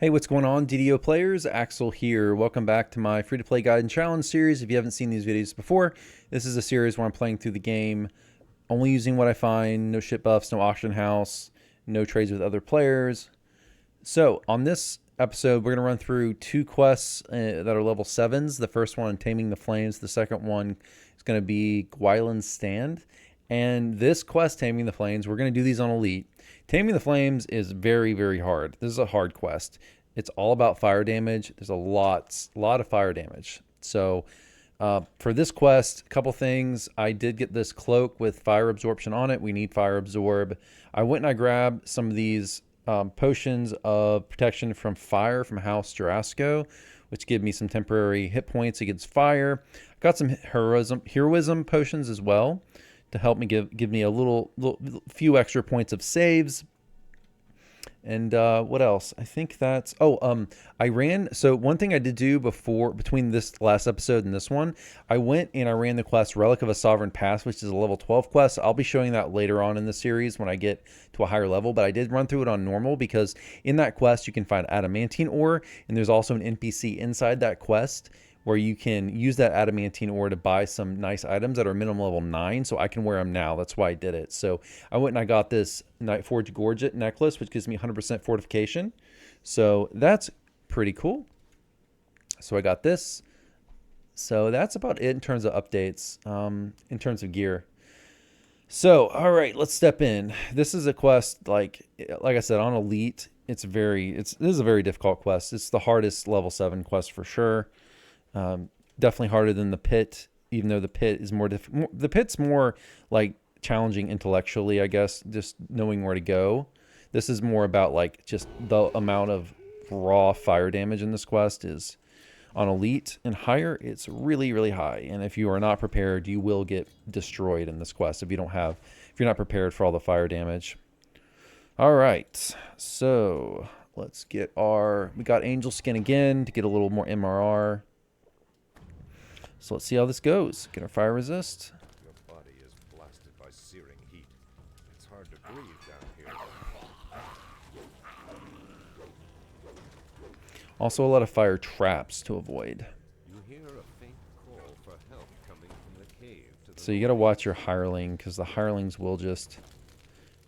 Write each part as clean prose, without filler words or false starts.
Hey, what's going on, DDO players? Axel here. Welcome back to my free-to-play guide and challenge series. If you haven't seen these videos before, this is a series where I'm playing through the game, only using what I find, no shit buffs, no auction house, no trades with other players. So, on this episode, we're going to run through two quests that are level 7s. The first one, Taming the Flames. The second one is going to be Gwylan's Stand. And this quest, Taming the Flames, we're going to do these on Elite. Taming the Flames is very, very hard. This is a hard quest. It's all about fire damage. There's a lot of fire damage. So for this quest, a couple things. I did get this cloak with fire absorption on it. We need fire absorb. I went and I grabbed some of these potions of protection from fire from House Jurasco, which give me some temporary hit points against fire. Got some heroism potions as well to help me give me a little few extra points of saves. And what else? I think that's I ran. So one thing I did do between this last episode and this one, I went and I ran the quest Relic of a Sovereign Past, which is a level 12 quest. I'll be showing that later on in the series when I get to a higher level, but I did run through it on normal because in that quest you can find adamantine ore, and there's also an NPC inside that quest where you can use that adamantine ore to buy some nice items that are minimum level 9, so I can wear them now. That's why I did it. So I went and I got this Nightforge Gorget necklace, which gives me 100% fortification. So that's pretty cool. So I got this. So that's about it in terms of updates, in terms of gear. So, all right, let's step in. This is a quest, like I said, on Elite. This is a very difficult quest. It's the hardest level 7 quest for sure. Definitely harder than the pit, even though the pit is more difficult. The pit's more like challenging intellectually, I guess, just knowing where to go. This is more about like just the amount of raw fire damage in this quest is on Elite and higher. It's really, really high. And if you are not prepared, you will get destroyed in this quest if you're not prepared for all the fire damage. All right. So let's get we got Angel Skin again to get a little more MRR. So let's see how this goes. Get our fire resist. Your body is blasted by searing heat. It's hard to breathe down here. Also a lot of fire traps to avoid. You hear a faint call for help coming from the cave to the So you got to watch your hireling, because the hirelings will just,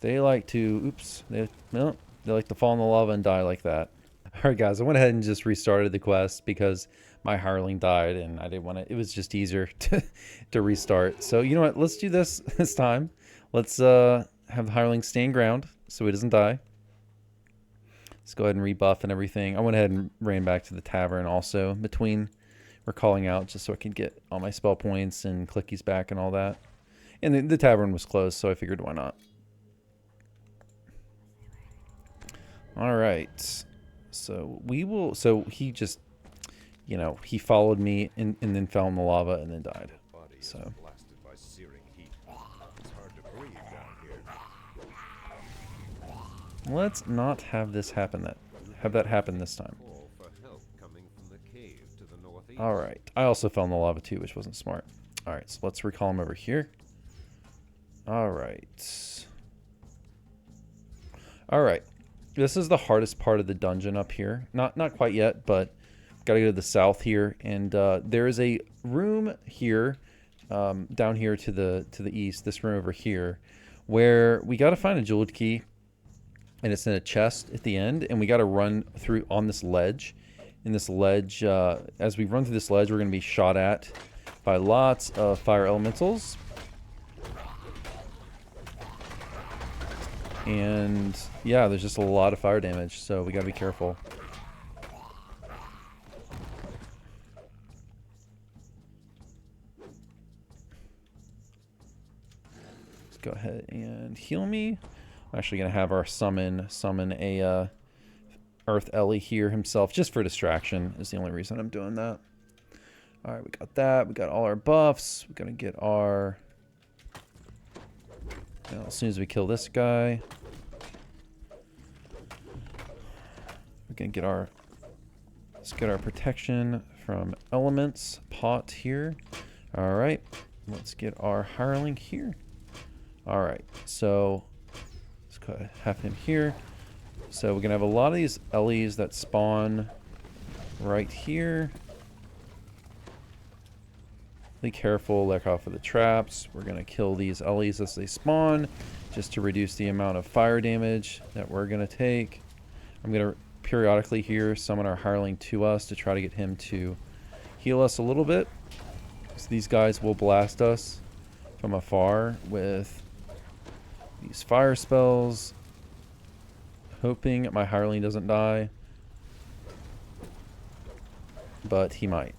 they like to fall in the lava and die like that. All right, guys, I went ahead and just restarted the quest because my hireling died and I didn't want to. It was just easier to restart. So you know what? Let's do this time. Let's have the hireling stand ground so he doesn't die. Let's go ahead and rebuff and everything. I went ahead and ran back to the tavern also between we're calling out just so I can get all my spell points and clickies back and all that. And the tavern was closed, so I figured why not. All right. So he just, he followed me and then fell in the lava and then died. body is So blasted by searing heat. It's hard to breathe down here. let's not have this happen. Have that happen this time. Call for help coming from the cave to the northeast. All right. I also fell in the lava too, which wasn't smart. All right. So let's recall him over here. All right. All right. This is the hardest part of the dungeon up here. Not quite yet, but got to go to the south here, and there is a room here, down here to the east. This room over here, where we got to find a jeweled key, and it's in a chest at the end, and we got to run through on this ledge. In this ledge, as we run through this ledge, we're going to be shot at by lots of fire elementals. And yeah, there's just a lot of fire damage, so we gotta be careful. Let's go ahead and heal me. I'm actually gonna have our summon a Earth Ellie here himself, just for distraction is the only reason I'm doing that. All right, we got that. We got all our buffs. We're gonna get our. As soon as we kill this guy, we can get let's get our protection from elements pot here. All right, let's get our hireling here. All right, so let's go ahead and have him here. So we're going to have a lot of these Ellies that spawn right here. Be careful, look out for the traps. We're going to kill these Ellies as they spawn, just to reduce the amount of fire damage that we're going to take. I'm going to periodically here summon our hireling to us to try to get him to heal us a little bit. So these guys will blast us from afar with these fire spells, hoping my hireling doesn't die, but he might.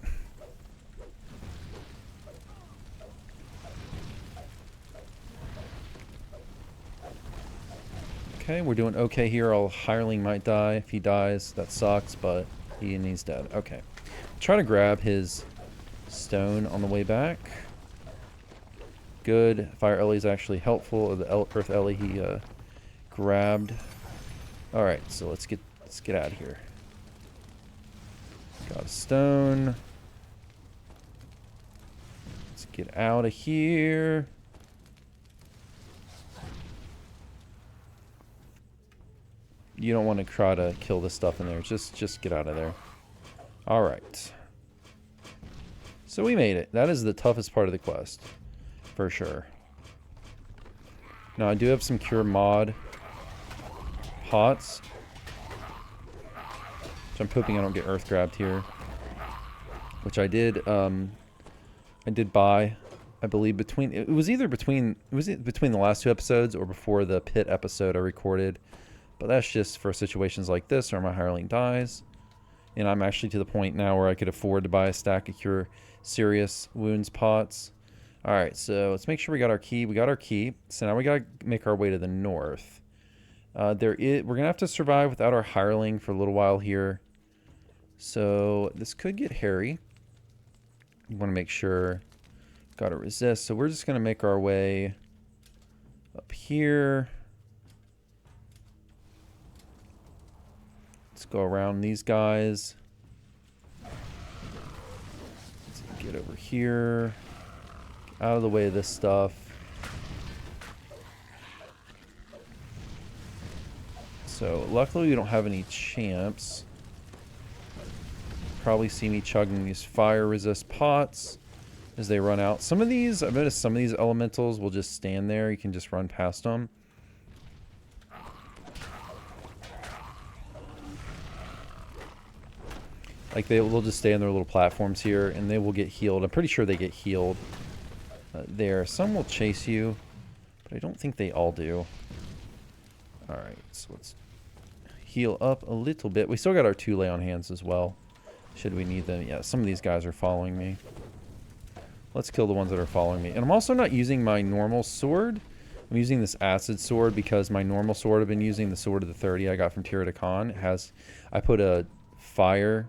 Okay, we're doing okay here. Our hireling might die. If he dies, that sucks, but he's dead. Okay. Try to grab his stone on the way back. Good. Fire Ellie is actually helpful. The Earth Ellie he grabbed. All right, so let's get out of here. Got a stone. Let's get out of here. You don't want to try to kill this stuff in there. Just get out of there. All right. So we made it. That is the toughest part of the quest, for sure. Now I do have some cure mod pots, so I'm hoping I don't get earth grabbed here, which I did. I did buy, I believe, between the last two episodes or before the pit episode I recorded. But that's just for situations like this where my hireling dies. And I'm actually to the point now where I could afford to buy a stack of Cure Serious Wounds pots. Alright, so let's make sure we got our key. We got our key. So now we got to make our way to the north. We're going to have to survive without our hireling for a little while here. So this could get hairy. You want to make sure. Got to resist. So we're just going to make our way up here. Let's go around these guys. Let's get over here. Get out of the way of this stuff. So luckily we don't have any champs. Probably see me chugging these fire resist pots as they run out. Some of these, I've noticed some of these elementals will just stand there. You can just run past them. Like they'll just stay on their little platforms here, and they will get healed. I'm pretty sure they get healed there. Some will chase you, but I don't think they all do. All right, so let's heal up a little bit. We still got our 2 lay on hands as well, should we need them. Yeah, some of these guys are following me. Let's kill the ones that are following me. And I'm also not using my normal sword. I'm using this acid sword because my normal sword, I've been using the sword of the 30 I got from Tira de Khan. It has, I put a fire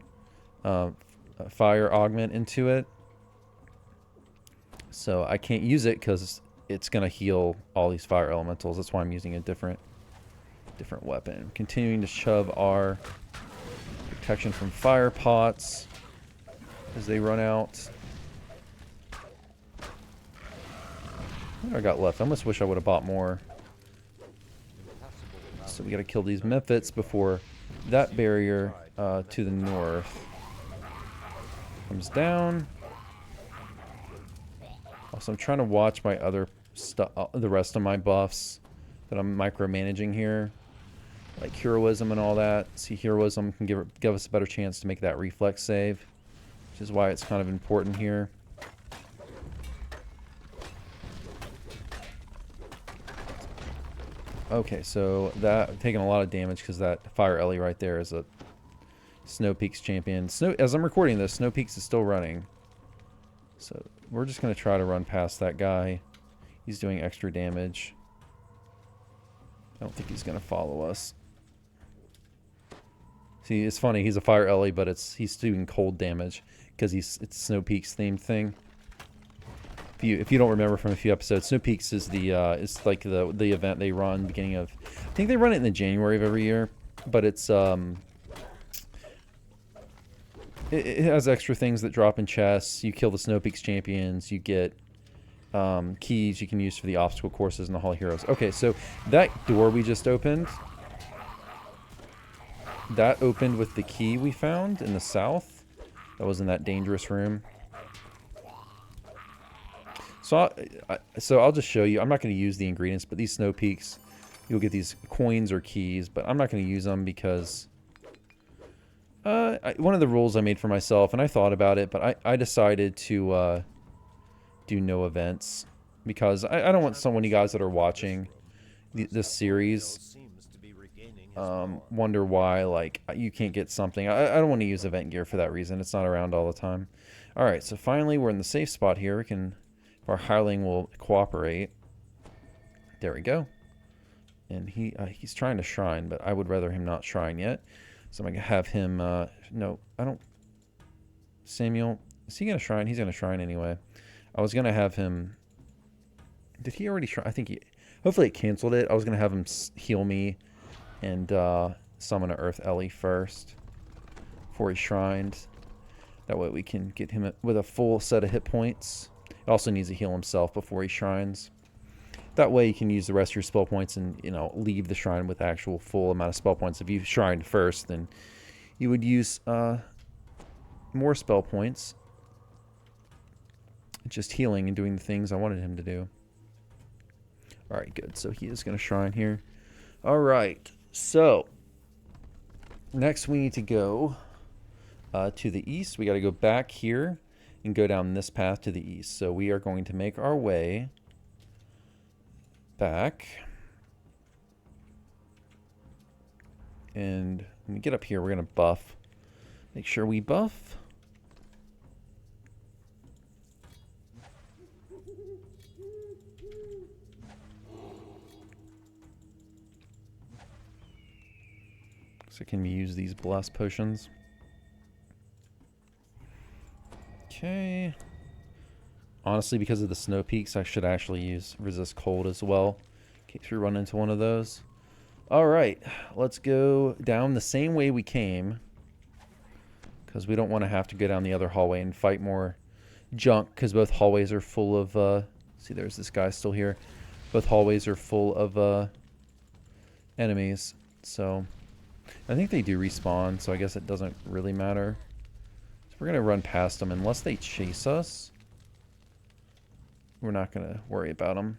augment into it, so I can't use it because it's gonna heal all these fire elementals. That's why I'm using a different weapon. Continuing to shove our protection from fire pots as they run out. What do I got left? I almost wish I would have bought more. So we got to kill these Memphits before that barrier to the north comes down. Also, I'm trying to watch my other stuff, the rest of my buffs that I'm micromanaging here, like heroism and all that. See, heroism can give us a better chance to make that reflex save, which is why it's kind of important here. Okay, so that I'm taking a lot of damage because that Fire Ellie right there is a Snow Peaks champion. As I'm recording this, Snow Peaks is still running. So we're just going to try to run past that guy. He's doing extra damage. I don't think he's going to follow us. See, it's funny. He's a Fire Ellie, but he's doing cold damage because it's Snow Peaks themed thing. If you don't remember from a few episodes, Snow Peaks is it's like the event they run beginning of, I think they run it in the January of every year, but it's it has extra things that drop in chests. You kill the Snow Peaks champions, you get keys you can use for the obstacle courses and the Hall of Heroes. Okay, so that door we just opened, that opened with the key we found in the south. That was in that dangerous room. So, so I'll just show you. I'm not going to use the ingredients, but these snow peaks, you'll get these coins or keys, but I'm not going to use them because one of the rules I made for myself, and I thought about it, but I decided to do no events because I don't want someone, you guys that are watching this series, wonder why like you can't get something. I don't want to use event gear for that reason. It's not around all the time. All right, so finally we're in the safe spot here. We can, if our hireling will cooperate. There we go. And he's trying to shrine, but I would rather him not shrine yet. So I'm gonna have him. No, I don't. Samuel, is he gonna shrine? He's gonna shrine anyway. I was gonna have him. Did he already shrine? I think he. Hopefully it canceled it. I was gonna have him heal me and summon an Earth Ellie first before he shrined. That way we can get him with a full set of hit points. He also needs to heal himself before he shrines. That way you can use the rest of your spell points and, you know, leave the shrine with actual full amount of spell points. If you shrined first, then you would use more spell points. Just healing and doing the things I wanted him to do. Alright, good. So he is going to shrine here. Alright, so next we need to go to the east. We got to go back here and go down this path to the east. So we are going to make our way back. And when we get up here, we're going to buff. Make sure we buff. So can we use these blast potions? Okay. Honestly, because of the snow peaks, I should actually use resist cold as well, in case we run into one of those. Alright, let's go down the same way we came, because we don't want to have to go down the other hallway and fight more junk, because both hallways are full of, see, there's this guy still here. Both hallways are full of enemies, so I think they do respawn, so I guess it doesn't really matter. So we're going to run past them. Unless they chase us, we're not going to worry about them.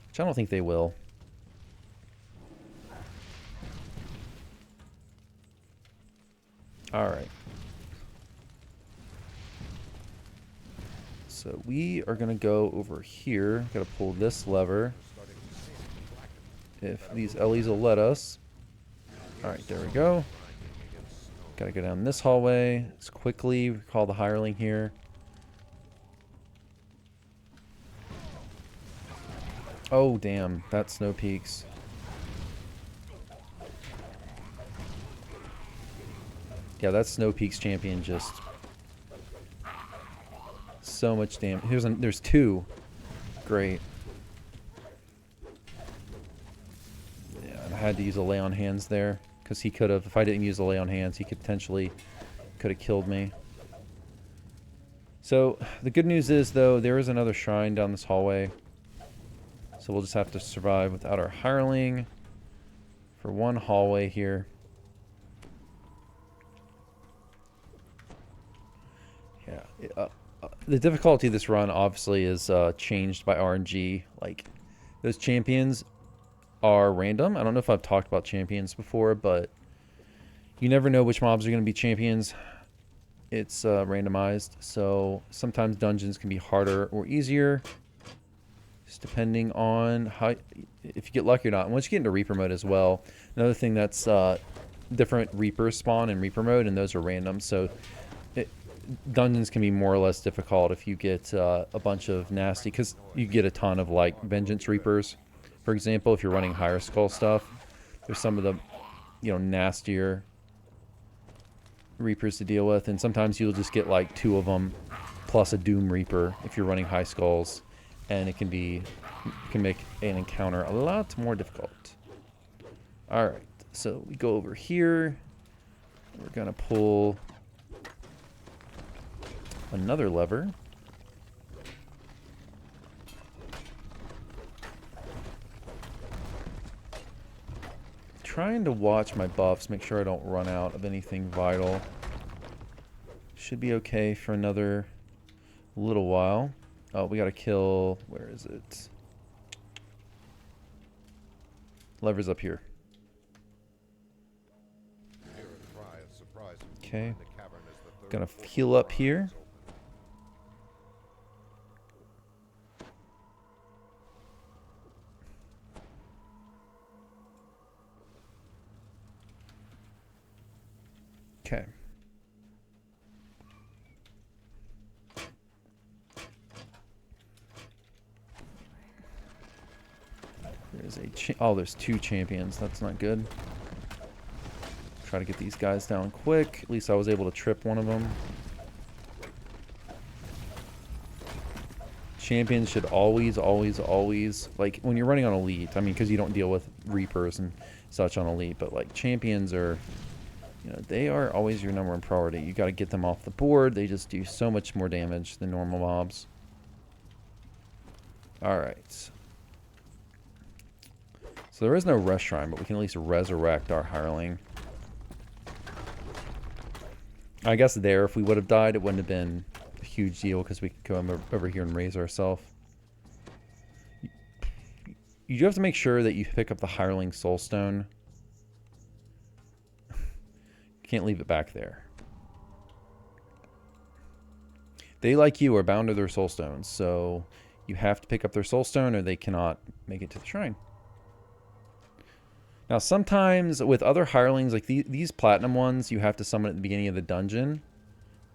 Which I don't think they will. Alright. So we are going to go over here. Got to pull this lever. If these Ellies will let us. Alright, there we go. Gotta go down this hallway. Let's quickly call the hireling here. Oh, damn. That snow peaks. Yeah, that Snow Peaks champion just... so much damage. There's two. Great. I had to use a lay on hands there because he could have, if I didn't use a lay on hands, he could potentially could have killed me. So the good news is though, there is another shrine down this hallway, so we'll just have to survive without our hireling for one hallway here. Yeah, the difficulty of this run obviously is changed by RNG. Like those champions are random. I don't know if I've talked about champions before, but you never know which mobs are going to be champions. It's randomized, so sometimes dungeons can be harder or easier, just depending on how, if you get lucky or not. And once you get into Reaper mode as well, another thing that's different Reapers spawn in Reaper mode, and those are random. So dungeons can be more or less difficult if you get a bunch of nasty, because you get a ton of like Vengeance Reapers. For example, if you're running higher skull stuff, there's some of the, you know, nastier Reapers to deal with, and sometimes you'll just get like two of them plus a Doom Reaper if you're running high skulls, and it can make an encounter a lot more difficult. All right, so we go over here. We're gonna pull another lever. trying to watch my buffs, make sure I don't run out of anything vital. Should be okay for another little while. Oh, we gotta kill... Where is it? Lever's up here. Okay. Gonna heal up here. Okay. There's a there's 2 champions. That's not good. Try to get these guys down quick. At least I was able to trip one of them. Champions should always, like when you're running on elite, I mean, because you don't deal with reapers and such on elite, but like champions are, you know, they are always your number 1 priority. You got to get them off the board. They just do so much more damage than normal mobs. All right. So there is no rest shrine, but we can at least resurrect our hireling. I guess there, if we would have died, it wouldn't have been a huge deal because we could come over here and raise ourselves. You do have to make sure that you pick up the hireling soulstone. You can't leave it back there. They, like you, are bound to their soulstones, so you have to pick up their soulstone or they cannot make it to the shrine. Now, sometimes with other hirelings, like these platinum ones, you have to summon at the beginning of the dungeon.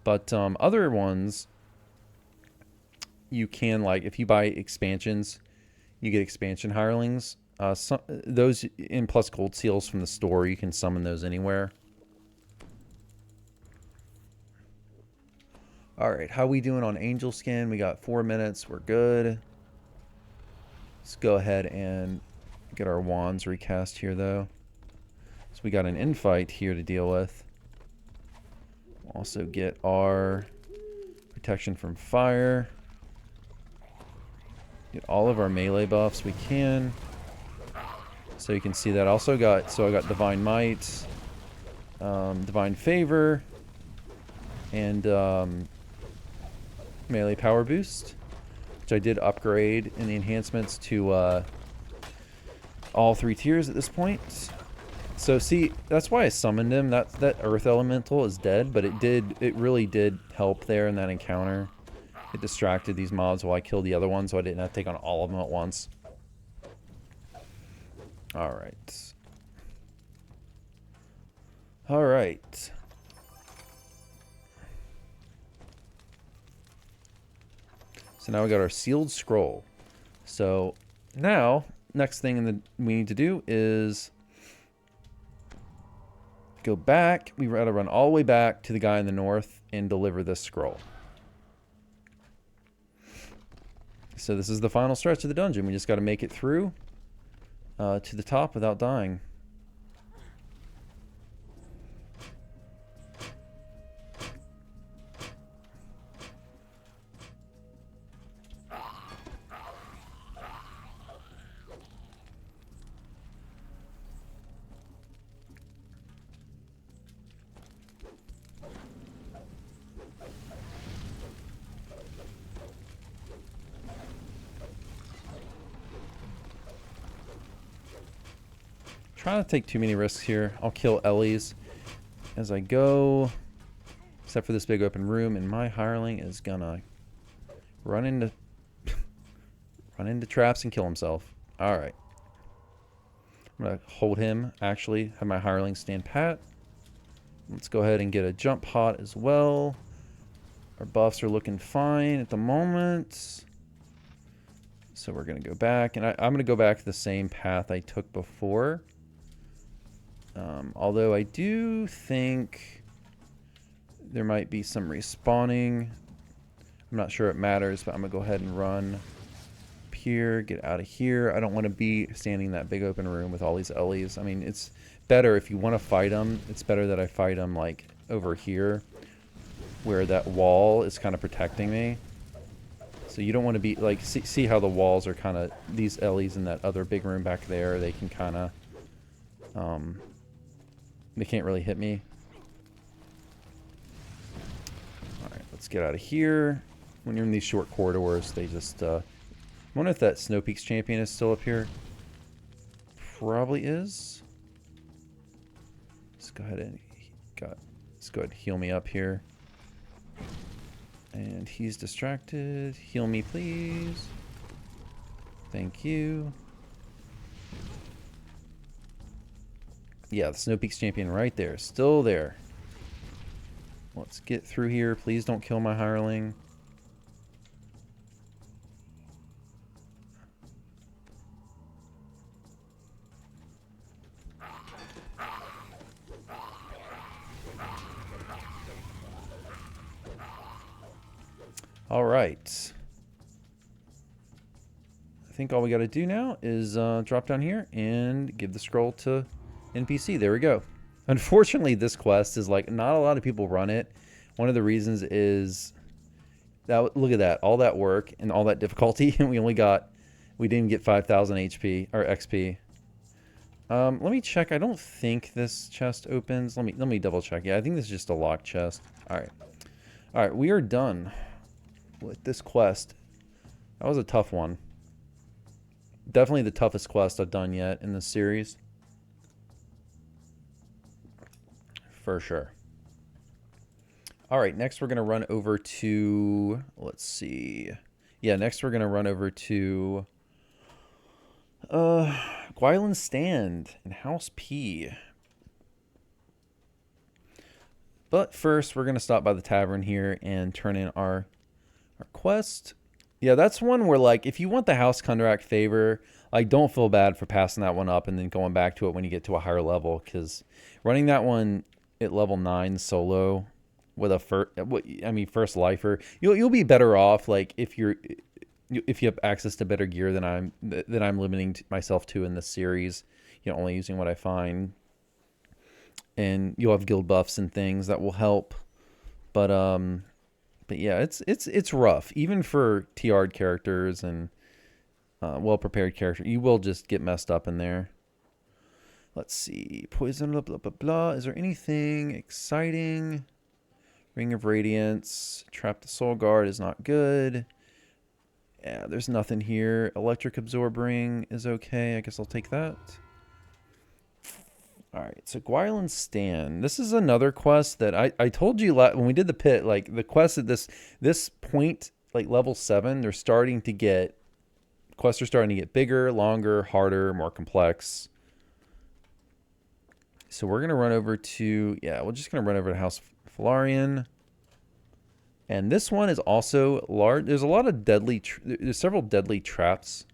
But other ones, you can, like, if you buy expansions, you get expansion hirelings. Those in plus gold seals from the store, you can summon those anywhere. Alright, how we doing on angel skin? We got 4 minutes. We're good. Let's go ahead and get our wands recast here, though. So we got an infight here to deal with. Also get our protection from fire. Get all of our melee buffs we can. So you can see that. Also got, so I got Divine Might, Divine Favor, and melee power boost, which I did upgrade in the enhancements to all 3 tiers at this point. So see, that's why I summoned him. That earth elemental is dead, but it really did help there in that encounter. It distracted these mobs while I killed the other one, so I didn't have to take on all of them at once. Alright. Alright. So now we got our sealed scroll. So now, next thing we need to do is go back. We got to run all the way back to the guy in the north and deliver this scroll. So this is the final stretch of the dungeon. We just got to make it through to the top without dying. Trying to take too many risks here. I'll kill Ellie's as I go, except for this big open room, and my hireling is gonna run into traps and kill himself. All right, I'm gonna hold him. Actually, have my hireling stand pat. Let's go ahead and get a jump pot as well. Our buffs are looking fine at the moment. So we're gonna go back, and I'm gonna go back to the same path I took before. Although I do think there might be some respawning. I'm not sure it matters, but I'm going to go ahead and run up here, get out of here. I don't want to be standing in that big open room with all these Ellies. I mean, it's better if you want to fight them. It's better that I fight them like over here where that wall is kind of protecting me. So you don't want to be like, see how the walls are kind of, these Ellies in that other big room back there, they can kind of They can't really hit me. Alright, let's get out of here. When you're in these short corridors, they just... I wonder if that Snow Peaks champion is still up here. Probably is. Let's go ahead and... Let's go ahead and heal me up here. And he's distracted. Heal me, please. Thank you. Yeah, the Snow Peaks champion right there. Still there. Let's get through here. Please don't kill my hireling. All right. I think all we got to do now is drop down here and give the scroll to NPC. There we go. Unfortunately, this quest is like not a lot of people run it. One of the reasons is that look at that, all that work and all that difficulty, and we didn't get 5,000 HP or XP. Let me check. I don't think this chest opens. Let me double check. Yeah, I think this is just a locked chest. All right, we are done with this quest. That was a tough one. Definitely the toughest quest I've done yet in this series. For sure. All right, next we're going to run over to, let's see. Yeah, next we're going to run over to Gwylan's Stand in House P. But first, we're going to stop by the tavern here and turn in our quest. Yeah, that's one where, like, if you want the House Kundrak favor, like, don't feel bad for passing that one up and then going back to it when you get to a higher level, because running that one at level 9 solo with a first lifer, you'll be better off, like, if you have access to better gear than I'm limiting myself to in this series, you know, only using what I find, and you'll have guild buffs and things that will help, but yeah, it's rough even for TR'd characters and well prepared characters. You will just get messed up in there. Let's see, poison, blah blah blah blah. Is there anything exciting? Ring of Radiance, Trap the Soul Guard is not good. Yeah, there's nothing here. Electric Absorb Ring is okay. I guess I'll take that. Alright, so Gwylan's Stand. This is another quest that I told you when we did the pit, like, the quest at this point, like, level 7, quests are starting to get bigger, longer, harder, more complex. So we're going to run over to, we're just going to run over to House Falarian. And this one is also large. There's a lot of there's several deadly traps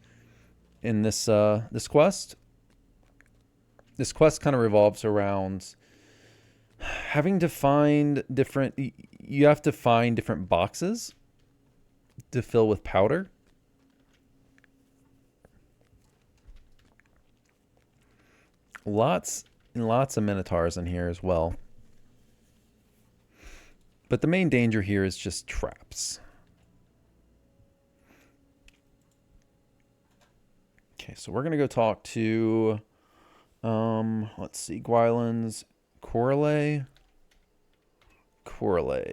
in this this quest. This quest kind of revolves around having to find you have to find different boxes to fill with powder. Lots and lots of minotaurs in here as well. But the main danger here is just traps. Okay, so we're going to go talk to, let's see, Gwylan's Correlay.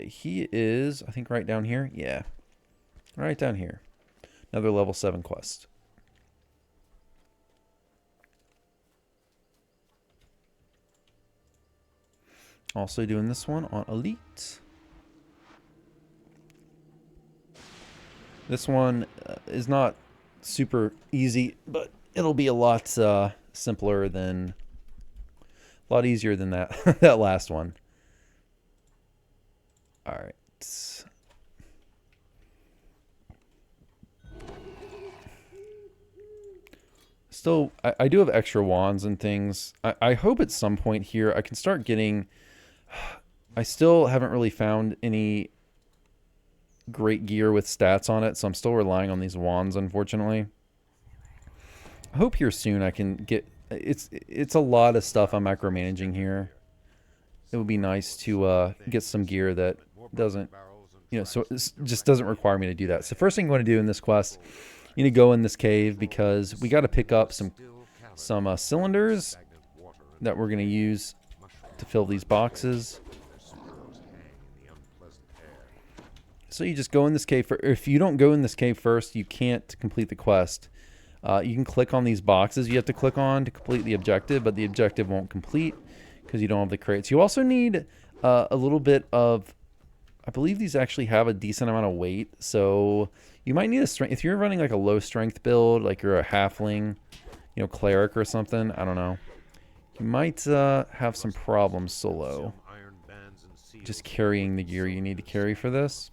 He is, I think, right down here. Yeah, right down here. Another level 7 quest. Also doing this one on Elite. This one is not super easy, but it'll be a lot simpler than, a lot easier than that that last one. All right. Still, I do have extra wands and things. I hope at some point here I can start getting. I still haven't really found any great gear with stats on it, so I'm still relying on these wands, unfortunately. I hope here soon I can get... It's a lot of stuff I'm micromanaging here. It would be nice to get some gear that doesn't... You know, so it just doesn't require me to do that. So first thing you want to do in this quest, you need to go in this cave because we got to pick up some cylinders that we're going to use to fill these boxes. So you just go in this cave. If you don't go in this cave first, you can't complete the quest. You can click on these boxes you have to click on to complete the objective, but the objective won't complete because you don't have the crates. You also need a little bit of... I believe these actually have a decent amount of weight, so you might need a strength. If you're running like a low strength build, like you're a halfling, you know, cleric or something, I don't know. You might have some problems solo. Just carrying the gear you need to carry for this.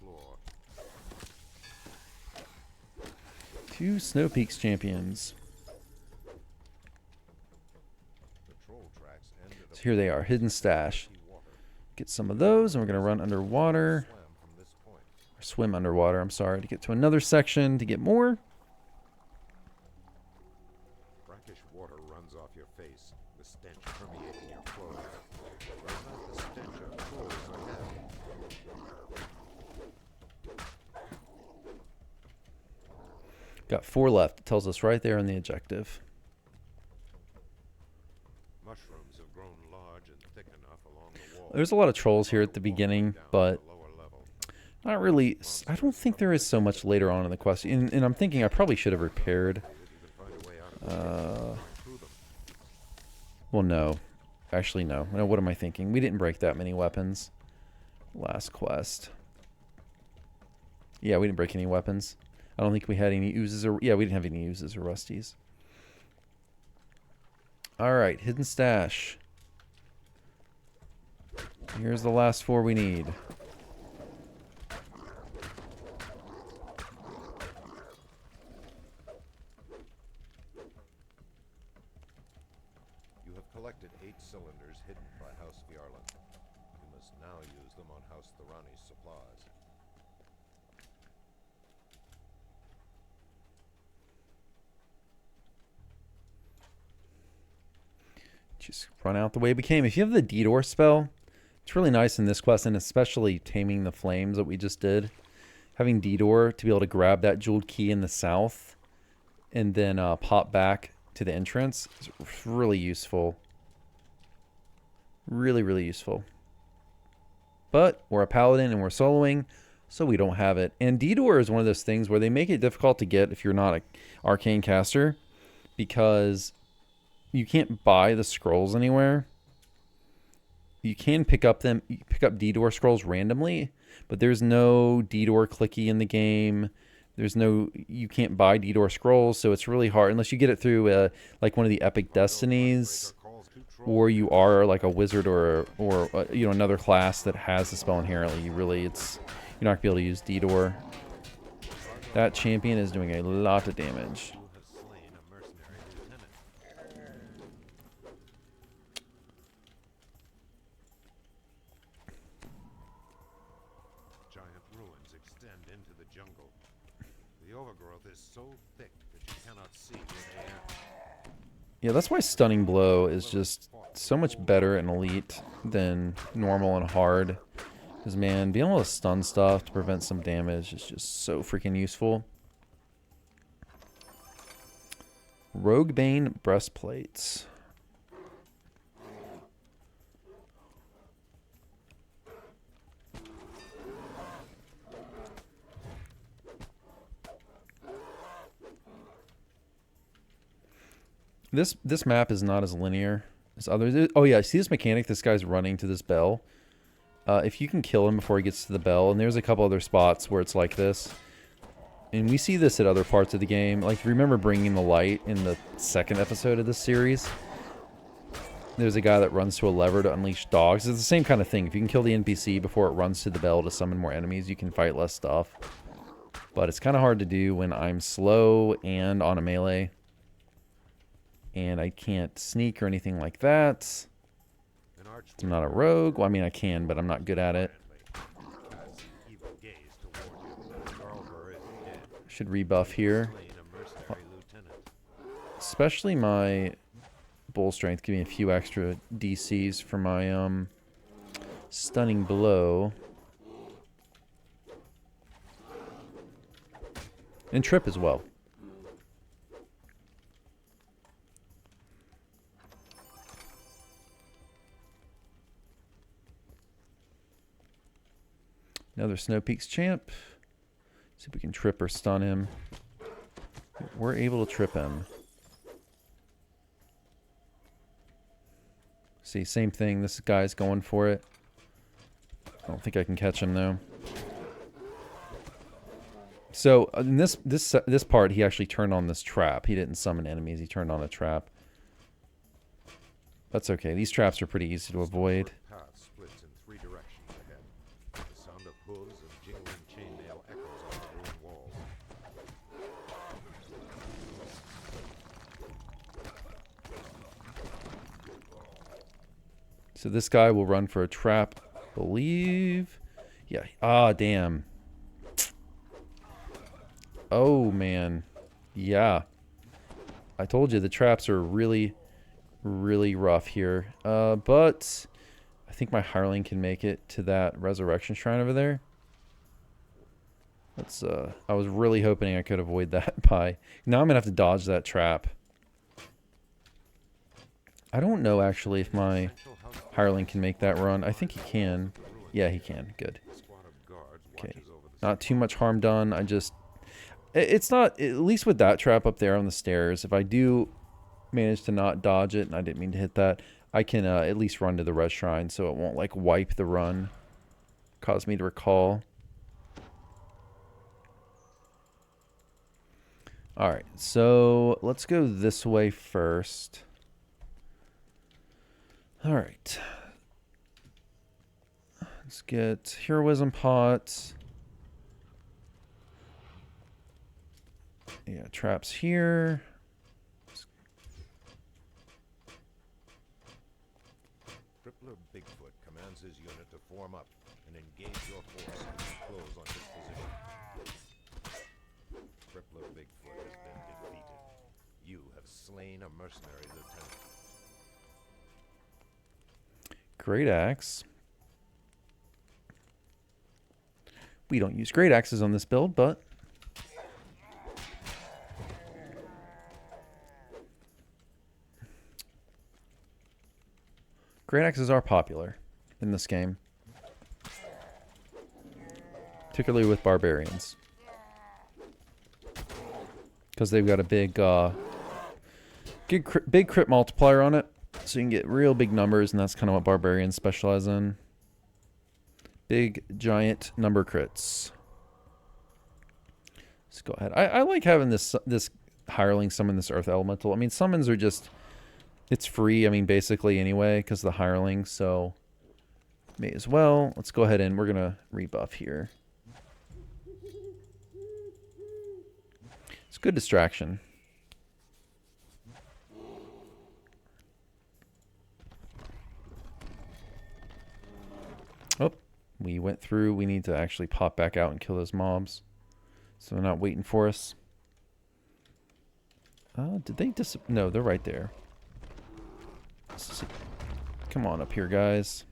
2 Snow Peaks champions. So here they are, hidden stash. Get some of those, and we're going to run underwater. Or swim underwater, I'm sorry, to get to another section to get more. Brackish water runs off your face, the stench permeating your clothes. But not the stench our clothes are having. Got 4 left. It tells us right there in the objective. Mushrooms have grown large and thick enough along the wall. There's a lot of trolls here at the beginning, but not really. I don't think there is so much later on in the quest. And I'm thinking I probably should have repaired. Well, no. Actually, no. No, what am I thinking? We didn't break that many weapons last quest. Yeah, we didn't break any weapons. I don't think we had any oozes or... Yeah, we didn't have any oozes or rusties. Alright, hidden stash. Here's the last 4 we need. You have collected 8 cylinders hidden by House Fjarland. You must now use them on House Thorani's supplies. Just run out the way we came. If you have the DDO spell, it's really nice in this quest, and especially Taming the Flames that we just did. Having DDO to be able to grab that jeweled key in the south and then pop back to the entrance is really useful. Really, really useful. But we're a paladin and we're soloing, so we don't have it. And DDO is one of those things where they make it difficult to get if you're not an arcane caster, because you can't buy the scrolls anywhere. You can pick up them. You pick up DDO scrolls randomly, but there's no DDO clicky in the game. There's no... You can't buy DDO scrolls, so it's really hard unless you get it through like one of the epic destinies, or you are like a wizard or you know, another class that has the spell inherently. You're not gonna be able to use DDO. That champion is doing a lot of damage. So thick that you cannot see where they are. Yeah, that's why Stunning Blow is just so much better in Elite than normal and hard. Because, man, being able to stun stuff to prevent some damage is just so freaking useful. Roguebane breastplates. This map is not as linear as others. Oh yeah, see this mechanic? This guy's running to this bell. If you can kill him before he gets to the bell, and there's a couple other spots where it's like this. And we see this at other parts of the game. Like, remember Bringing the Light in the 2nd episode of this series? There's a guy that runs to a lever to unleash dogs. It's the same kind of thing. If you can kill the NPC before it runs to the bell to summon more enemies, you can fight less stuff. But it's kind of hard to do when I'm slow and on a melee. And I can't sneak or anything like that. I'm not a rogue. Well, I mean, I can, but I'm not good at it. Should rebuff here. Especially my bull strength. Give me a few extra DCs for my stunning blow. And trip as well. Another Snow Peaks champ. See if we can trip or stun him. We're able to trip him. See, same thing. This guy's going for it. I don't think I can catch him though. So in this part, he actually turned on this trap. He didn't summon enemies. He turned on a trap. That's okay. These traps are pretty easy to avoid. Path splits in 3 directions ahead. The sound of hooves and jingling chainmail echoes off the ruined walls. So this guy will run for a trap, I believe. Yeah. Ah, damn. Oh, man. Yeah. I told you the traps are really, really rough here. But I think my hireling can make it to that resurrection shrine over there. Let's, I was really hoping I could avoid that by... Now I'm going to have to dodge that trap. I don't know, actually, if my hireling can make that run. I think he can. Yeah, he can. Good. Okay. Not too much harm done. I just... It's not... At least with that trap up there on the stairs, if I do manage to not dodge it, and I didn't mean to hit that, I can at least run to the res shrine so it won't, like, wipe the run. Cause me to recall. Alright, so let's go this way first. Alright. Let's get heroism pots. Yeah, traps here. Crippler Bigfoot commands his unit to form up and engage your force and close on his position. Crippler Bigfoot has been defeated. You have slain a mercenary lieutenant. Great axe. We don't use great axes on this build, but great axes are popular in this game, particularly with barbarians, because they've got a big crit multiplier on it, so you can get real big numbers, and that's kind of what barbarians specialize in. Big, giant number crits. Let's go ahead. I like having this hireling summon this earth elemental. I mean, summons are just... It's free, I mean, basically anyway, because of the hireling, so... May as well. Let's go ahead and we're going to rebuff here. It's good distraction. Oh, we went through. We need to actually pop back out and kill those mobs, so they're not waiting for us. Did they No, they're right there. Let's see. Come on up here, guys.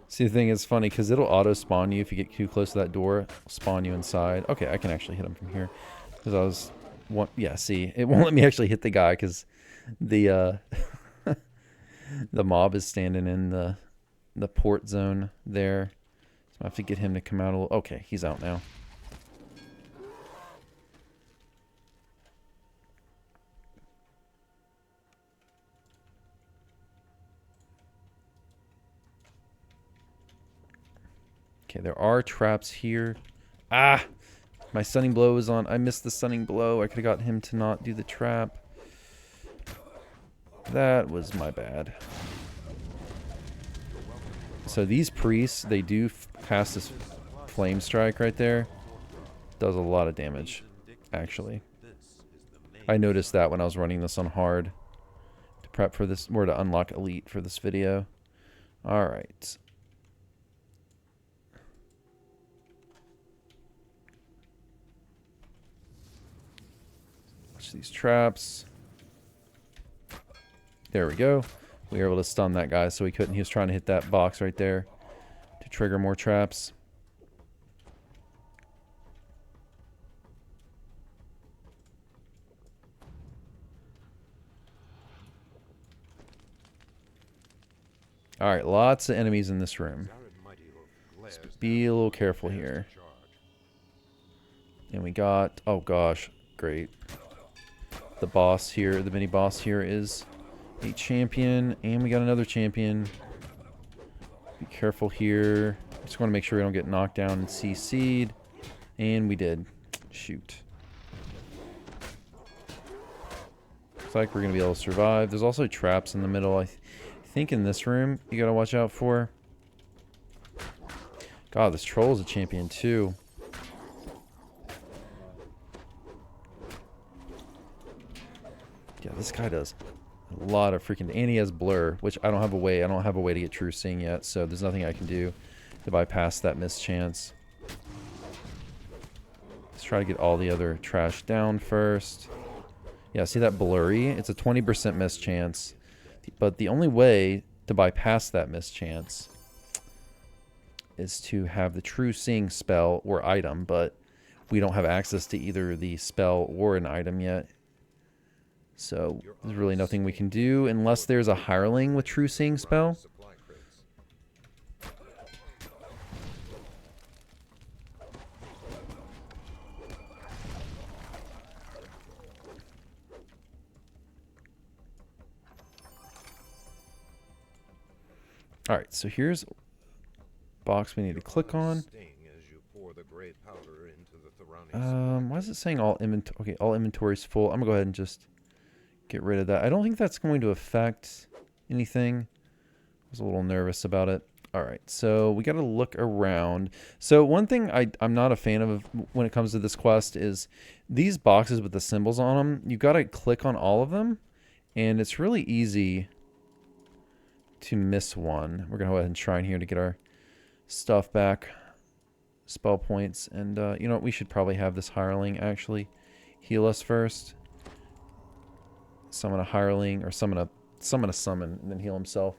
See, the thing is funny because it'll auto spawn you if you get too close to that door. It'll spawn you inside. Okay, I can actually hit him from here because I was yeah, see, it won't let me actually hit the guy because the the mob is standing in the port zone there. So I have to get him to come out a little. Okay, he's out now. Okay, there are traps here. Ah! My stunning blow is on. I missed the stunning blow. I could have got him to not do the trap. That was my bad. So these priests, they do cast this flame strike right there. Does a lot of damage, actually. I noticed that when I was running this on hard to prep for this, or to unlock elite for this video. Alright. Watch these traps. There we go. We were able to stun that guy so he couldn't. He was trying to hit that box right there to trigger more traps. All right, lots of enemies in this room. Be a little careful here. And we got, oh gosh, great. The boss here, the mini boss here is a champion, and we got another champion. Be careful here. Just want to make sure we don't get knocked down and CC'd. And we did. Shoot. Looks like we're going to be able to survive. There's also traps in the middle, I think in this room you got to watch out for. God, this troll is a champion too. Yeah, this guy does a lot of freaking... And he has blur, which I don't have a way. I don't have a way to get true seeing yet, so there's nothing I can do to bypass that mischance. Let's try to get all the other trash down first. Yeah, see that blurry? It's a 20% mischance. But the only way to bypass that mischance is to have the true seeing spell or item, but we don't have access to either the spell or an item yet. So there's really nothing we can do unless there's a hireling with true seeing spell. All right, so here's a box we need to click on. Why is it saying all inventory? Okay, all inventory is full. I'm gonna go ahead and just get rid of that. I don't think that's going to affect anything. I was a little nervous about it. All right, so we got to look around. So one thing I'm not a fan of when it comes to this quest is these boxes with the symbols on them. You got to click on all of them, and it's really easy to miss one. We're gonna go ahead and try in here to get our stuff back, spell points, and you know what? We should probably have this hireling actually heal us first. Summon a hireling, or summon a summon, and then heal himself.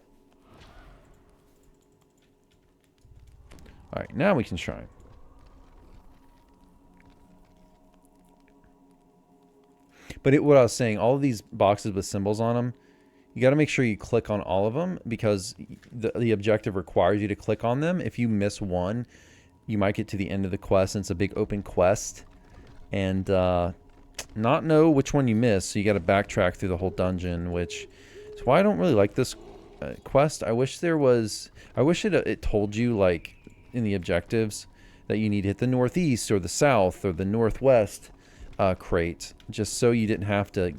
All right, now we can shrine. But what I was saying, all of these boxes with symbols on them, you got to make sure you click on all of them because the objective requires you to click on them. If you miss one, you might get to the end of the quest, and it's a big open quest, and not know which one you missed, so you got to backtrack through the whole dungeon, which is why I don't really like this quest. I wish it told you, like, in the objectives that you need to hit the northeast or the south or the northwest crate, just so you didn't have to,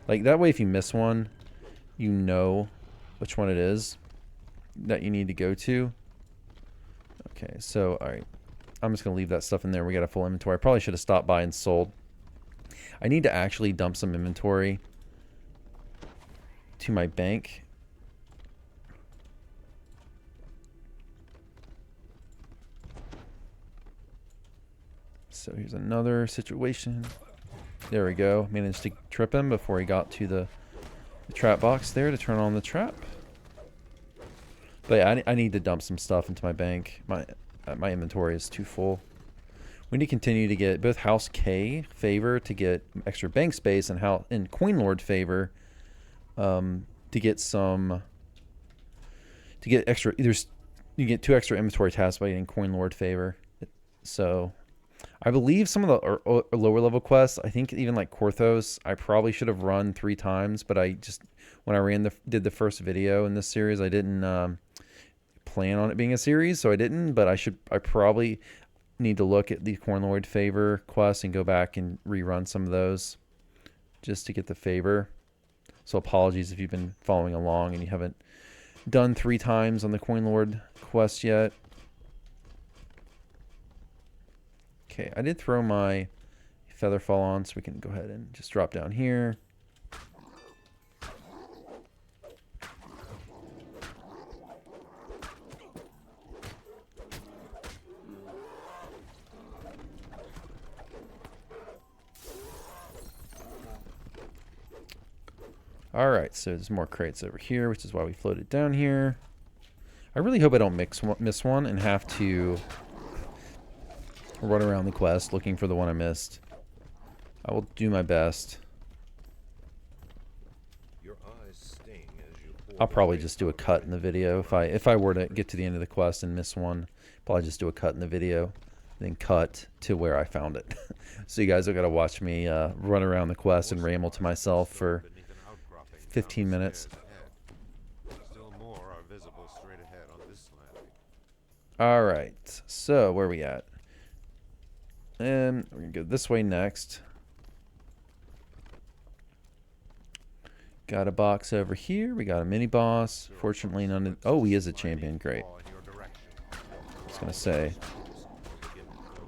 like, that way if you miss one, you know which one it is that you need to go to. Okay, so, alright. I'm just going to leave that stuff in there. We got a full inventory. I probably should have stopped by and sold. I need to actually dump some inventory to my bank. So here's another situation. There we go. Managed to trip him before he got to the trap box there to turn on the trap. But yeah, I need to dump some stuff into my bank. My inventory is too full. We need to continue to get both House K favor to get extra bank space and Coin Lord favor to get extra. You get 2 extra inventory tasks by getting Coin Lord favor. So I believe some of the lower level quests, I think even like Korthos, I probably should have run 3 times, but I just, when I did the first video in this series, I didn't plan on it being a series, so I didn't, but I probably need to look at the Coin Lord favor quests and go back and rerun some of those just to get the favor. So apologies if you've been following along and you haven't done 3 times on the Coin Lord quest yet. Okay, I did throw my Featherfall on, so we can go ahead and just drop down here. Alright, so there's more crates over here, which is why we floated down here. I really hope I don't miss one and have to run around the quest looking for the one I missed. I will do my best. Your sting as you pour I'll probably the just do a weight cut of in the the video if I were to get to the end of the quest and miss one. Probably just do a cut in the video, then cut to where I found it. So you guys are gonna watch me run around the quest and ramble to myself for beneath an outcropping down 15 the minutes. stairs ahead. Still more are visible straight ahead on this landing. All right, so where are we at? And we're gonna go this way next. Got a box over here. We got a mini boss. Fortunately, none of. Oh, he is a champion. Great. I was gonna say. I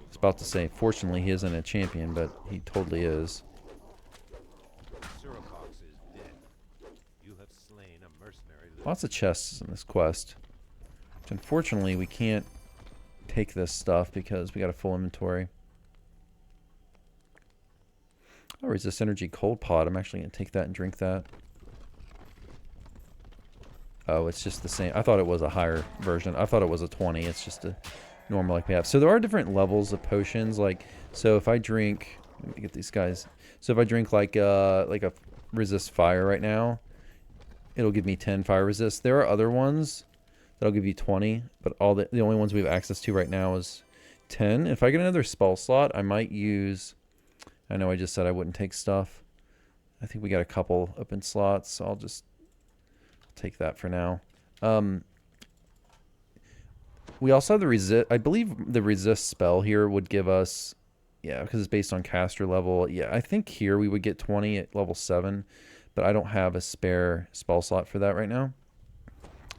was about to say. Fortunately, he isn't a champion, but he totally is. Lots of chests in this quest. Which unfortunately, we can't take this stuff because we got a full inventory. Oh, resist energy cold pot. I'm actually gonna take that and drink that. Oh, it's just the same. I thought it was a higher version. I thought it was a 20. It's just a normal like we have. So there are different levels of potions. Like, so if I drink, let me get these guys. So if I drink like a resist fire right now, it'll give me 10 fire resist. There are other ones that'll give you 20, but all the only ones we have access to right now is 10. If I get another spell slot, I might use. I know I just said I wouldn't take stuff. I think we got a couple open slots, so I'll just take that for now. We also have the resist. I believe the resist spell here would give us, yeah, because it's based on caster level. Yeah, I think here we would get 20 at level 7, but I don't have a spare spell slot for that right now.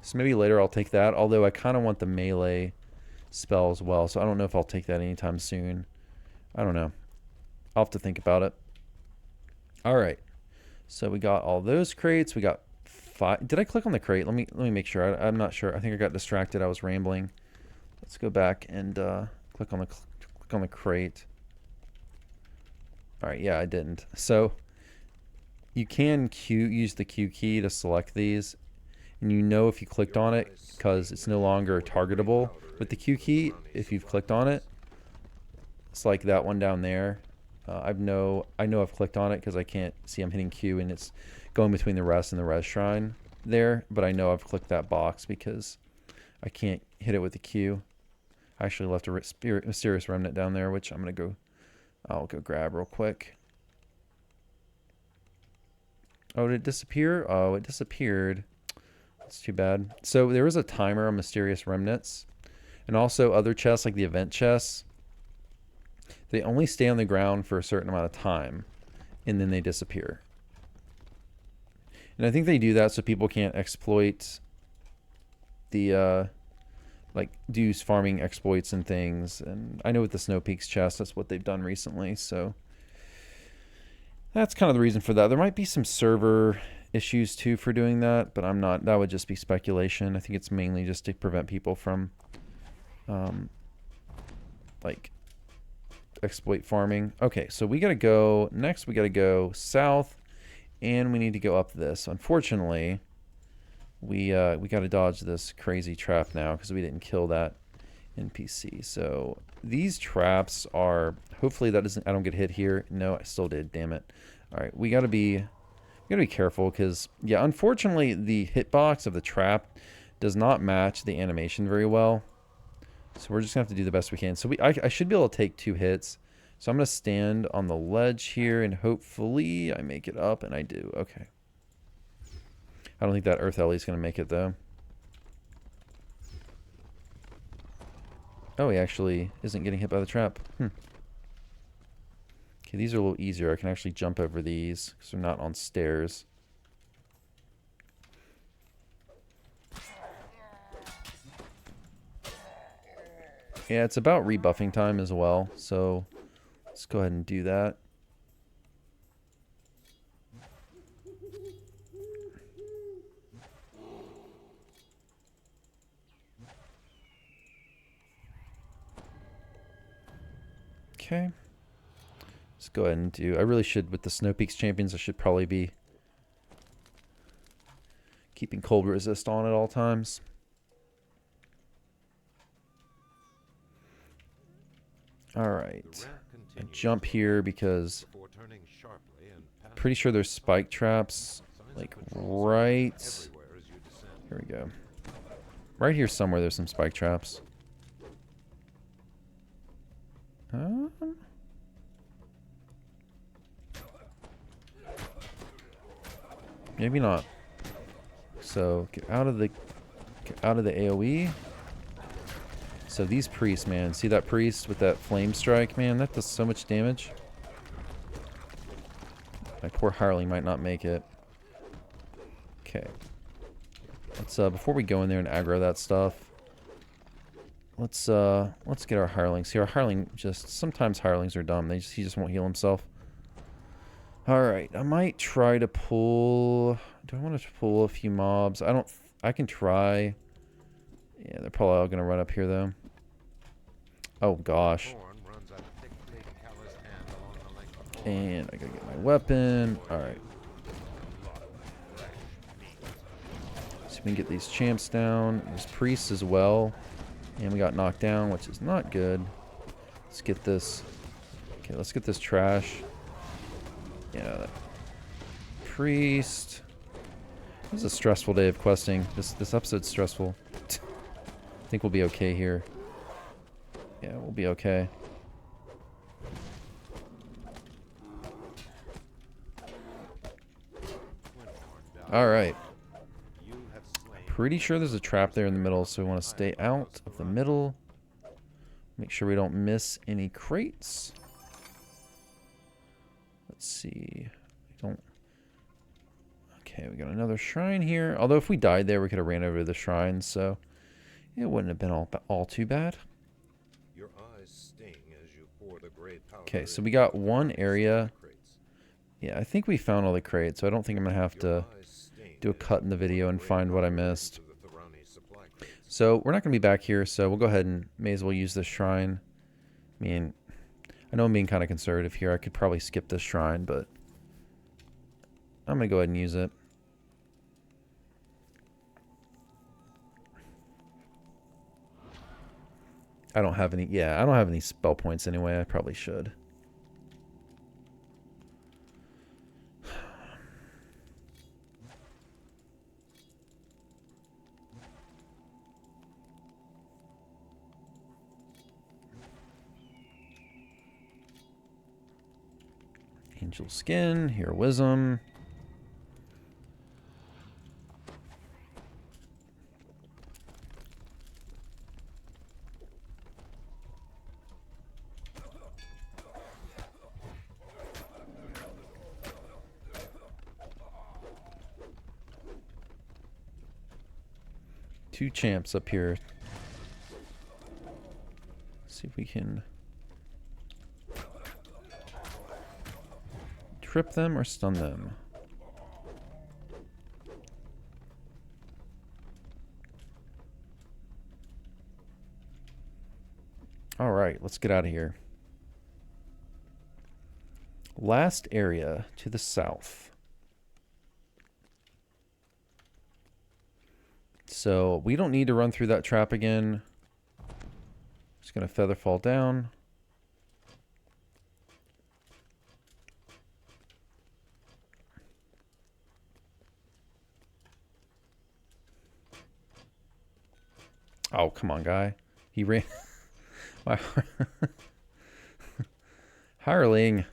So maybe later I'll take that, although I kind of want the melee spell as well, so I don't know if I'll take that anytime soon. I don't know. I'll have to think about it. All right. So we got all those crates. We got 5. Did I click on the crate? Let me make sure. I'm not sure. I think I got distracted. I was rambling. Let's go back and click on the crate. All right. Yeah, I didn't. So you can use the Q key to select these, and you know if you clicked on it because it's no longer targetable with the Q key. If you've clicked on it, it's like that one down there. I know I've clicked on it because I can't see I'm hitting Q and it's going between the rest and the res shrine there, but I know I've clicked that box because I can't hit it with the Q. I actually left a mysterious remnant down there, which I'll go grab real quick. Oh, did it disappear? Oh, it disappeared. That's too bad. So there is a timer on mysterious remnants, and also other chests like the event chests. They only stay on the ground for a certain amount of time, and then they disappear. And I think they do that so people can't exploit the, like, do farming exploits and things. And I know with the Snow Peaks chest, that's what they've done recently. So that's kind of the reason for that. There might be some server issues, too, for doing that, but I'm not. That would just be speculation. I think it's mainly just to prevent people from, like, exploit farming. Okay, so we gotta go next. We gotta go south, and we need to go up this. Unfortunately, we gotta dodge this crazy trap now because we didn't kill that NPC. So these traps are, hopefully that doesn't, I don't get hit here. No, I still did. Damn it. All right, we gotta be careful because, yeah, unfortunately the hitbox of the trap does not match the animation very well. So we're just going to have to do the best we can. So I should be able to take 2 hits. So I'm going to stand on the ledge here, and hopefully I make it up, and I do. Okay. I don't think that Earth Ellie is going to make it, though. Oh, he actually isn't getting hit by the trap. Okay, these are a little easier. I can actually jump over these because they're not on stairs. Yeah, it's about rebuffing time as well, so let's go ahead and do that. Okay. Let's go ahead and do... I really should, with the Snow Peaks champions, I should probably be keeping cold resist on at all times. Alright. I jump here because I'm pretty sure there's spike traps Like patrols right... everywhere as you descend. Here we go. Right here somewhere there's some spike traps. Maybe not. So get out of the AoE. So these priests, man, see that priest with that flame strike, man, that does so much damage. My poor hireling might not make it. Okay. Let's before we go in there and aggro that stuff, let's get our hirelings. See, our hireling just sometimes hirelings are dumb. He just won't heal himself. All right, I might try to pull. Do I want to pull a few mobs? I can try. Yeah, they're probably all gonna run up here though. Oh gosh. And I gotta get my weapon. All right. So we can get these champs down. There's priests as well. And we got knocked down, which is not good. Let's get this. Okay, let's get this trash. Yeah, that priest. This is a stressful day of questing. This episode's stressful. I think we'll be okay here. Yeah, we'll be okay. Alright. Pretty sure there's a trap there in the middle, so we want to stay out of the middle. Make sure we don't miss any crates. Let's see. Okay, we got another shrine here. Although if we died there, we could have ran over to the shrine, so it wouldn't have been all too bad. Your eyes sting as you pour the gray powder. Okay, so we got one area. Yeah, I think we found all the crates, so I don't think I'm going to have to do a cut in the video and find what I missed. So we're not going to be back here, so we'll go ahead and may as well use this shrine. I mean, I know I'm being kind of conservative here. I could probably skip this shrine, but I'm going to go ahead and use it. I don't have any spell points anyway. I probably should. Angel skin, heroism. Two champs up here. Let's see if we can trip them or stun them. All right, let's get out of here. Last area to the south. So we don't need to run through that trap again. Just gonna feather fall down. Oh, come on, guy. He ran. My hireling.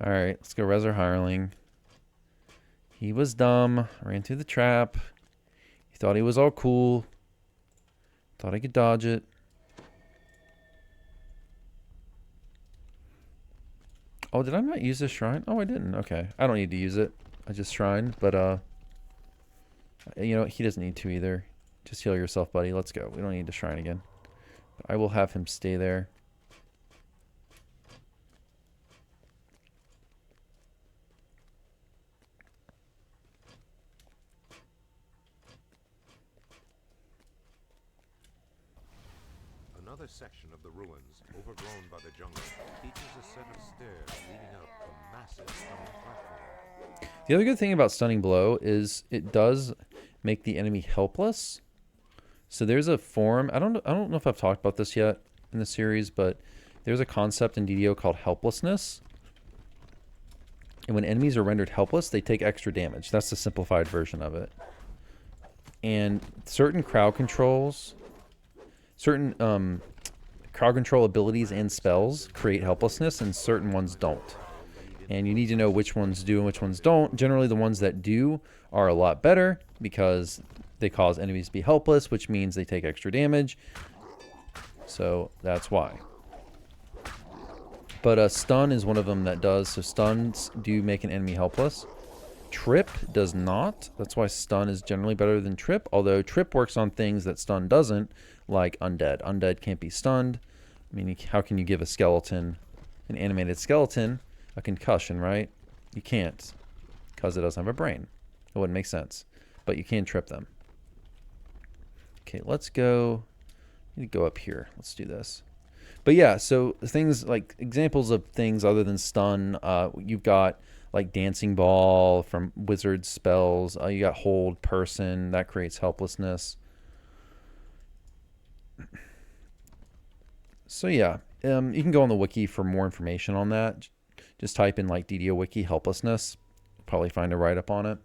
All right, let's go res our hireling. He was dumb. Ran through the trap. He thought he was all cool. Thought I could dodge it. Oh, did I not use this shrine? Oh, I didn't. Okay. I don't need to use it. I just shrined, but you know, he doesn't need to either. Just heal yourself, buddy. Let's go. We don't need to shrine again. But I will have him stay there. Another section of the ruins, overgrown by the jungle, features a set of stairs leading up a massive stone platform. The other good thing about Stunning Blow is it does make the enemy helpless. So there's a form. I don't know if I've talked about this yet in the series, but there's a concept in DDO called helplessness, And when enemies are rendered helpless, they take extra damage. That's the simplified version of it. And certain crowd controls, certain crowd control abilities and spells create helplessness, and certain ones don't. And you need to know which ones do and which ones don't. Generally, the ones that do are a lot better because they cause enemies to be helpless, which means they take extra damage. So that's why. But stun is one of them that does. So stuns do make an enemy helpless. Trip does not. That's why stun is generally better than trip. Although trip works on things that stun doesn't, like undead. Undead can't be stunned. I mean, how can you give a skeleton, an animated skeleton, a concussion, right? You can't, because it doesn't have a brain. It wouldn't make sense. But you can trip them. Okay, let's go. I need to go up here. Let's do this. But yeah, so things like examples of things other than stun, you've got like dancing ball from wizard spells. You got hold person, that creates helplessness. So yeah, you can go on the wiki for more information on that. Just type in like DDO wiki helplessness. Probably find a write-up on it.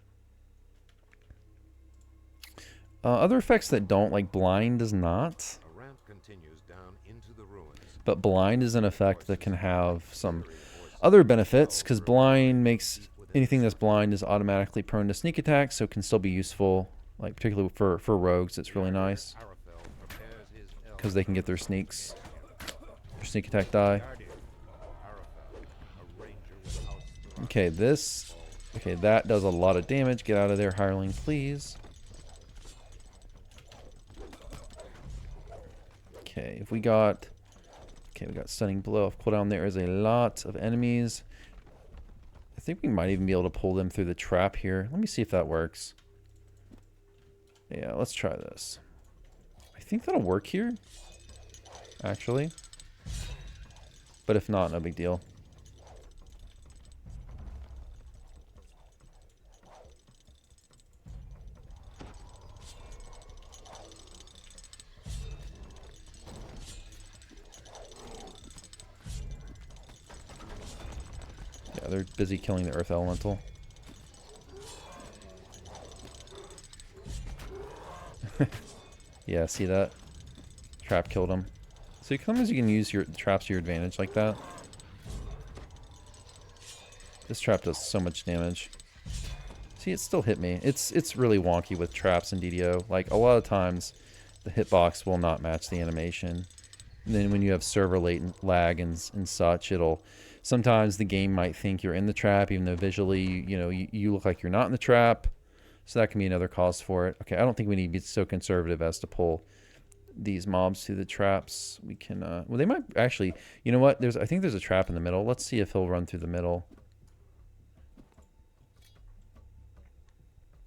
Other effects that don't, like blind does not. A ramp continues down into the ruins. But blind is an effect that can have some other benefits, because blind makes anything that's blind is automatically prone to sneak attacks, so it can still be useful, like particularly for rogues. It's really nice because they can get their sneaks, their sneak attack die. Okay, that does a lot of damage. Get out of there, hireling, please. Okay, if we got stunning blow off cooldown. There is a lot of enemies. I think we might even be able to pull them through the trap here. Let me see if that works. Yeah, let's try this. I think that'll work here, actually. But if not, no big deal. Yeah, they're busy killing the earth elemental. Yeah, see that? Trap killed him. So sometimes you can use your traps to your advantage like that. This trap does so much damage. See, it still hit me. It's really wonky with traps and DDO. Like, a lot of times, the hitbox will not match the animation. And then when you have server latent lag and such, it'll... Sometimes the game might think you're in the trap, even though visually, you look like you're not in the trap. So that can be another cause for it. Okay, I don't think we need to be so conservative as to pull these mobs through the traps. We can... well, they might actually... You know what? I think there's a trap in the middle. Let's see if he'll run through the middle.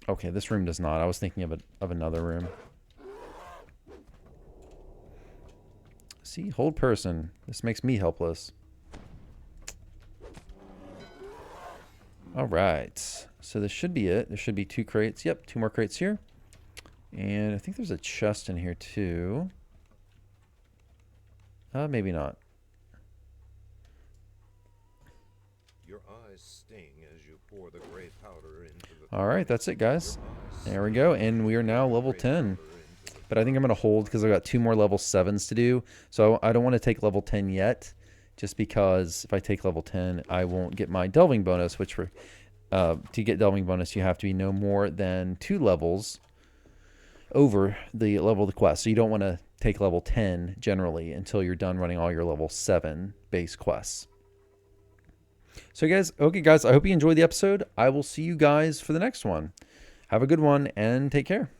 Okay, this room does not. I was thinking of another room. See, hold person. This makes me helpless. All right. So this should be it. There should be 2 crates. Yep, 2 more crates here. And I think there's a chest in here too. Maybe not. Your eyes sting as you pour the gray powder into the... All right, that's it, guys. There we go. And we are now level 10. But I think I'm going to hold because I've got 2 more level 7s to do. So I don't want to take level 10 yet. Just because if I take level 10, I won't get my delving bonus, which to get delving bonus, you have to be no more than 2 levels over the level of the quest. So you don't want to take level 10 generally until you're done running all your level 7 base quests. So guys, I hope you enjoyed the episode. I will see you guys for the next one. Have a good one and take care.